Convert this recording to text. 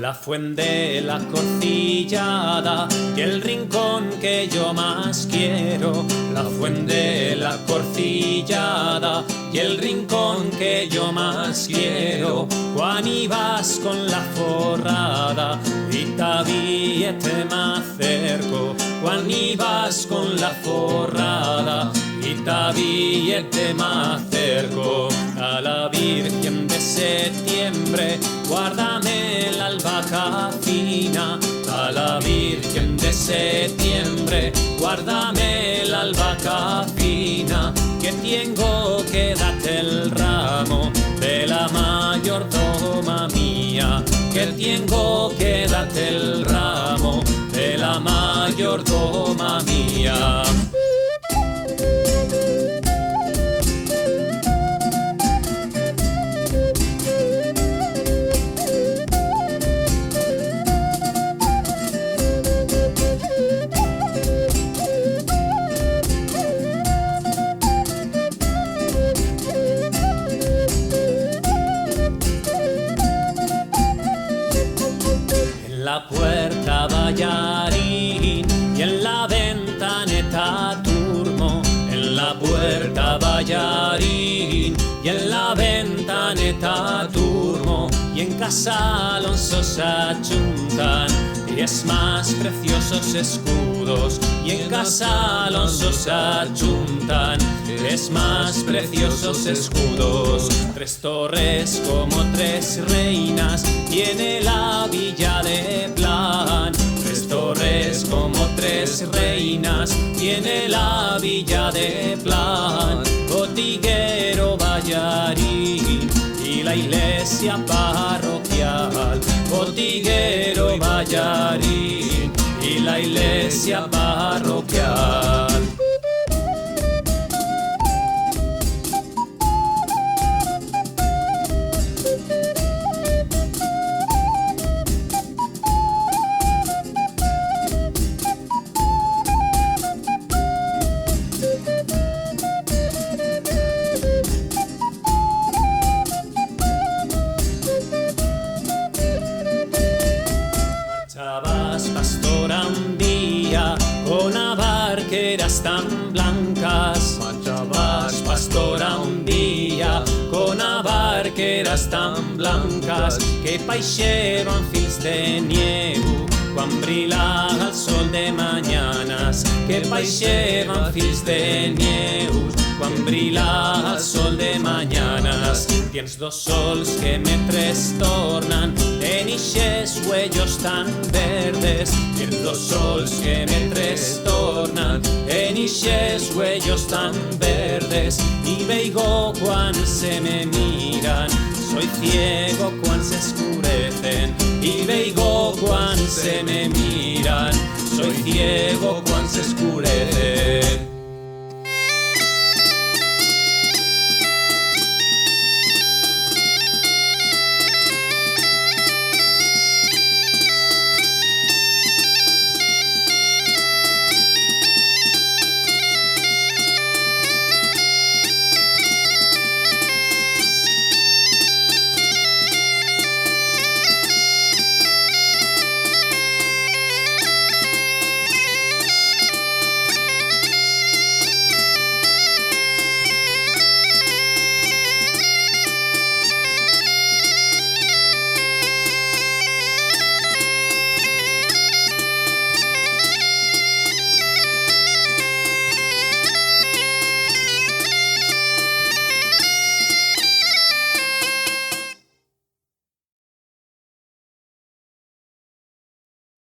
la fuente, la corcillada y el rincón que yo más quiero. La fuente, la corcillada y el rincón que yo más quiero. Quan ibas con la forrada y todavía te me acerco. Quan ibas con la forrada y todavía te me acerco. A la Virgen de septiembre, guárdame la albahaca fina. A la Virgen de septiembre, guárdame la albahaca fina, que tengo que darte el ramo de la mayordoma mía, que tengo que darte el ramo de la mayordoma mía. En la puerta ballarín y en la ventaneta turmo. En la puerta ballarín y en la ventaneta turmo. Y en casa Alonso se achuntan y es más preciosos escudos. Y en casa Alonso se achuntan, es más preciosos escudos. Tres torres como tres reinas tiene la villa de Plan. Tres torres como tres reinas tiene la villa de Plan. Botiguero ballarín y la iglesia parroquial. Botiguero ballarín y la iglesia parroquial. Marchabas, pastora, un día con abarqueras tan blancas. Marchabas, pastora, un día con abarqueras tan blancas, que paixeron fils de nieu quan brillava el sol de mañanas. Que paixeron fils de nieu quan brillava el sol de mañanas. Tienes dos sols que me trastornan en ixes huellos tan verdes. Tienes dos sols que me trastornan en ixes huellos tan verdes. Y veigo quan se me miran, soy ciego cuan se escurecen. Y veigo cuan se me miran, soy ciego cuan se escurecen.